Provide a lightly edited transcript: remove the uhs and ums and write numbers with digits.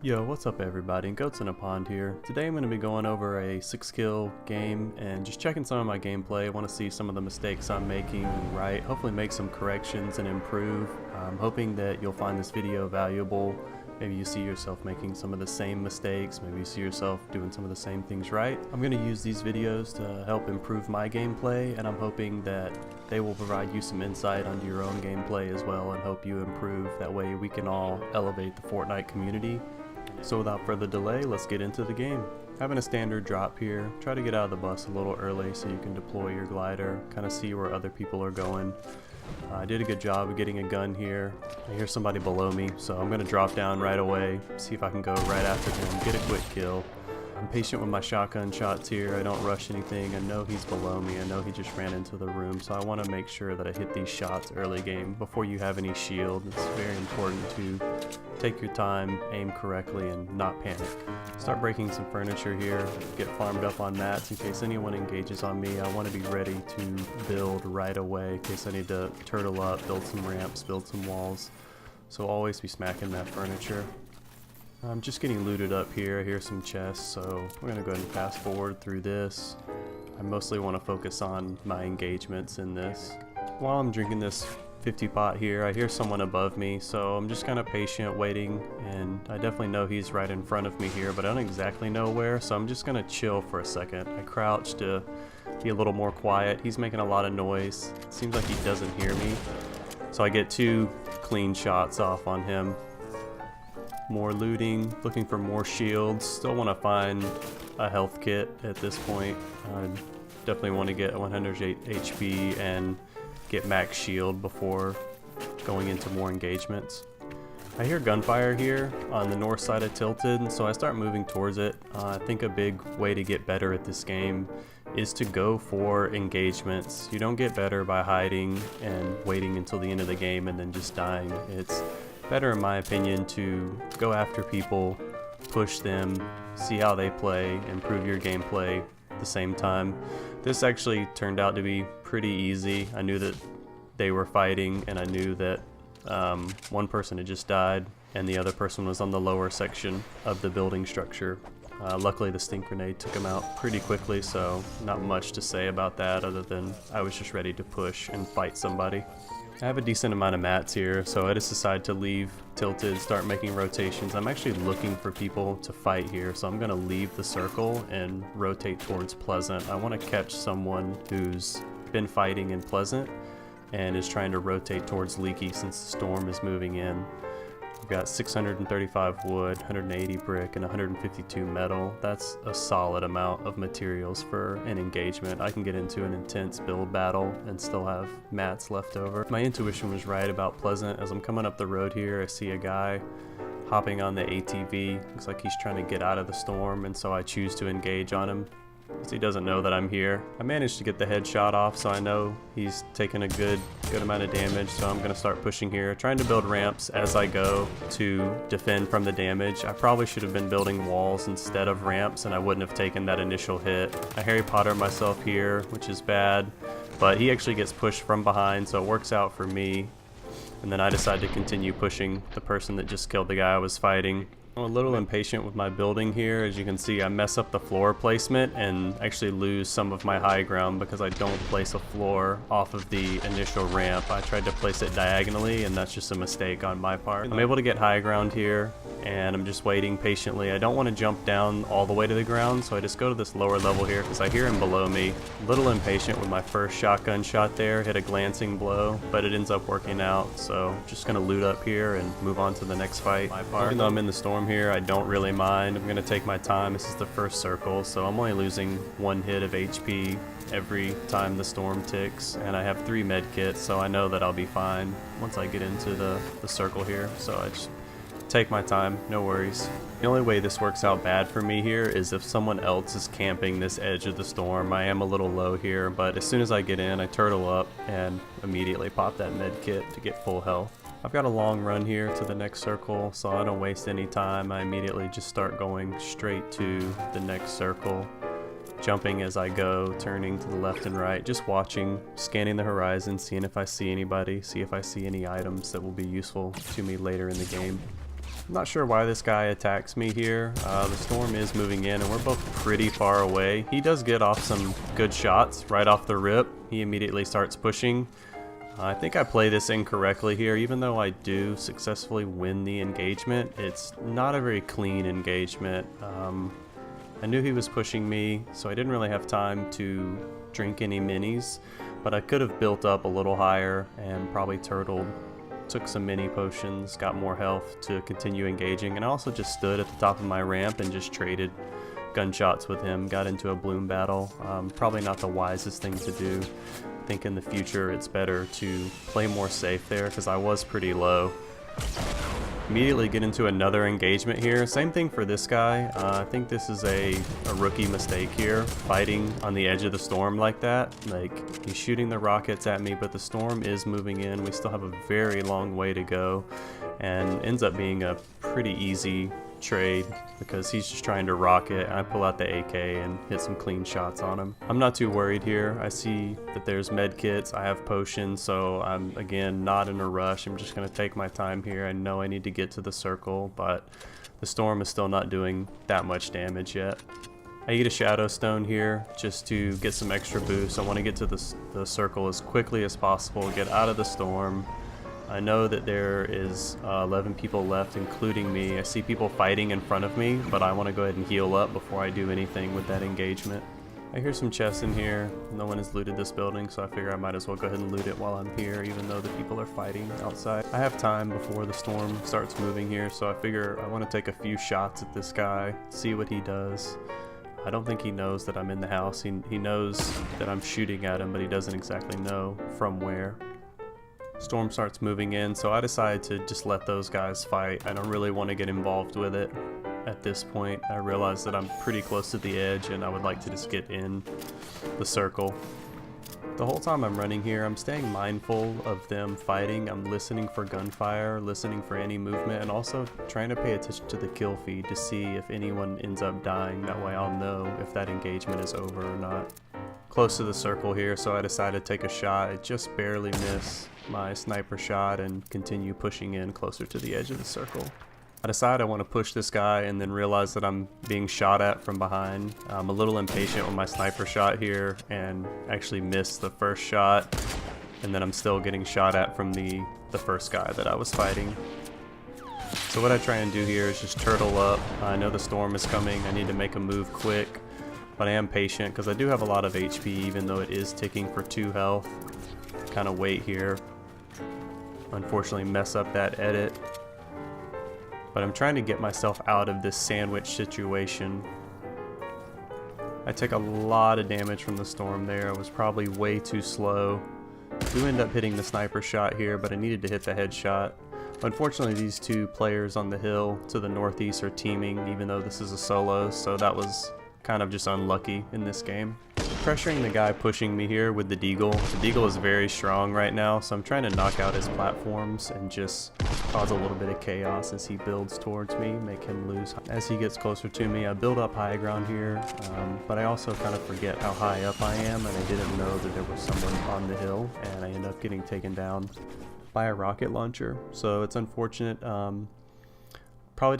Yo, what's up everybody? Goats in a Pond here. Today I'm going to be going over a 6-kill game and just checking some of my gameplay. I want to see some of the mistakes I'm making right, hopefully make some corrections and improve. I'm hoping that you'll find this video valuable. Maybe you see yourself making some of the same mistakes, maybe you see yourself doing some of the same things right. I'm going to use these videos to help improve my gameplay, and I'm hoping that they will provide you some insight onto your own gameplay as well and help you improve. That way we can all elevate the Fortnite community. So without further delay, let's get into the game. Having a standard drop here, try to get out of the bus a little early so you can deploy your glider, kind of see where other people are going. I did a good job of getting a gun here. I hear somebody below me, so I'm going to drop down right away, see if I can go right after him, get a quick kill. I'm patient with my shotgun shots here. I don't rush anything. I know he's below me. I know he just ran into the room, so I want to make sure that I hit these shots early game before you have any shield. It's very important to take your time, aim correctly, and not panic. Start breaking some furniture here, get farmed up on mats in case anyone engages on me. I want to be ready to build right away in case I need to turtle up, build some ramps, build some walls. So always be smacking that furniture. I'm just getting looted up here. I hear some chests, so we're going to go ahead and fast forward through this. I mostly want to focus on my engagements in this. While I'm drinking this 50 pot here, I hear someone above me, so I'm just kind of patient waiting, and I definitely know he's right in front of me here, but I don't exactly know where, so I'm just going to chill for a second. I crouch to be a little more quiet. He's making a lot of noise. It seems like he doesn't hear me, so I get 2 clean shots off on him. More looting, looking for more shields. Still want to find a health kit at this point. I definitely want to get 108 HP and get max shield before going into more engagements. I hear gunfire here on the north side of Tilted, so I start moving towards it. I think a big way to get better at this game is to go for engagements. You don't get better by hiding and waiting until the end of the game and then just dying. It's better, in my opinion, to go after people, push them, see how they play, improve your gameplay at the same time. This actually turned out to be pretty easy. I knew that they were fighting, and I knew that one person had just died and the other person was on the lower section of the building structure. Luckily the stink grenade took him out pretty quickly, so not much to say about that other than I was just ready to push and fight somebody. I have a decent amount of mats here, so I just decided to leave Tilted, start making rotations. I'm actually looking for people to fight here, so I'm going to leave the circle and rotate towards Pleasant. I want to catch someone who's been fighting in Pleasant and is trying to rotate towards Leaky since the storm is moving in. We've got 635 wood, 180 brick, and 152 metal. That's a solid amount of materials for an engagement. I can get into an intense build battle and still have mats left over. My intuition was right about Pleasant. As I'm coming up the road here, I see a guy hopping on the ATV. Looks like he's trying to get out of the storm, and so I choose to engage on him. He doesn't know that I'm here. I managed to get the headshot off, so I know he's taking a good amount of damage, so I'm going to start pushing here, trying to build ramps as I go to defend from the damage. I probably should have been building walls instead of ramps, and I wouldn't have taken that initial hit. I Harry Potter myself here, which is bad, but he actually gets pushed from behind, so it works out for me. And then I decide to continue pushing the person that just killed the guy I was fighting. I'm a little impatient with my building here. As you can see, I mess up the floor placement and actually lose some of my high ground because I don't place a floor off of the initial ramp. I tried to place it diagonally, and that's just a mistake on my part. I'm able to get high ground here, and I'm just waiting patiently. I don't want to jump down all the way to the ground, so I just go to this lower level here because I hear him below me. A little impatient with my first shotgun shot there, hit a glancing blow, but it ends up working out, so just gonna loot up here and move on to the next fight. Even though I'm in the storm here, I don't really mind. I'm going to take my time. This is the first circle, so I'm only losing 1 hit of HP every time the storm ticks, and I have 3 med kits, so I know that I'll be fine once I get into the circle here. So I just take my time, no worries. The only way this works out bad for me here is if someone else is camping this edge of the storm. I am a little low here, but as soon as I get in, I turtle up and immediately pop that med kit to get full health. I've got a long run here to the next circle, so I don't waste any time. I immediately just start going straight to the next circle, jumping as I go, turning to the left and right, just watching, scanning the horizon, seeing if I see anybody, see if I see any items that will be useful to me later in the game. I'm not sure why this guy attacks me here. The storm is moving in and we're both pretty far away. He does get off some good shots right off the rip. He immediately starts pushing. I think I play this incorrectly here. Even though I do successfully win the engagement, it's not a very clean engagement. I knew he was pushing me, so I didn't really have time to drink any minis, but I could have built up a little higher and probably turtled. Took some mini potions, got more health to continue engaging, and I also just stood at the top of my ramp and just traded gunshots with him, got into a bloom battle. Probably not the wisest thing to do. I think in the future it's better to play more safe there because I was pretty low. Immediately get into another engagement here. Same thing for this guy. I think this is a rookie mistake here, fighting on the edge of the storm like that. Like, he's shooting the rockets at me, but the storm is moving in. We still have a very long way to go, and ends up being a pretty easy trade because he's just trying to rocket. I pull out the AK and hit some clean shots on him. I'm not too worried here. I see that there's med kits, I have potions, so I'm again not in a rush. I'm just going to take my time here. I know I need to get to the circle, but the storm is still not doing that much damage yet. I eat a shadow stone here just to get some extra boost. I want to get to the circle as quickly as possible, get out of the storm. I know that there is 11 people left, including me. I see people fighting in front of me, but I want to go ahead and heal up before I do anything with that engagement. I hear some chests in here. No one has looted this building, so I figure I might as well go ahead and loot it while I'm here, even though the people are fighting outside. I have time before the storm starts moving here, so I figure I want to take a few shots at this guy, see what he does. I don't think he knows that I'm in the house. He knows that I'm shooting at him, but he doesn't exactly know from where. Storm starts moving in, so I decide to just let those guys fight. I don't really want to get involved with it at this point. I realize that I'm pretty close to the edge and I would like to just get in the circle. The whole time I'm running here, I'm staying mindful of them fighting. I'm listening for gunfire, listening for any movement, and also trying to pay attention to the kill feed to see if anyone ends up dying. That way I'll know if that engagement is over or not. Close to the circle here, so I decided to take a shot. I just barely miss my sniper shot and continue pushing in closer to the edge of the circle. I decide I want to push this guy and then realize that I'm being shot at from behind. I'm a little impatient with my sniper shot here and actually miss the first shot, and then I'm still getting shot at from the first guy that I was fighting. So what I try and do here is just turtle up. I know the storm is coming. I need to make a move quick, but I am patient because I do have a lot of HP even though it is ticking for 2 health. Kind of wait here. Unfortunately mess up that edit. But I'm trying to get myself out of this sandwich situation. I take a lot of damage from the storm there. I was probably way too slow. Do end up hitting the sniper shot here, but I needed to hit the headshot. Unfortunately, these 2 players on the hill to the northeast are teaming, even though this is a solo, so that was kind of just unlucky in this game. Pressuring the guy pushing me here with the deagle. The deagle is very strong right now, so I'm trying to knock out his platforms and just cause a little bit of chaos as he builds towards me, make him lose. As he gets closer to me, I build up high ground here, but I also kind of forget how high up I am, and I didn't know that there was someone on the hill, and I end up getting taken down by a rocket launcher. So it's unfortunate.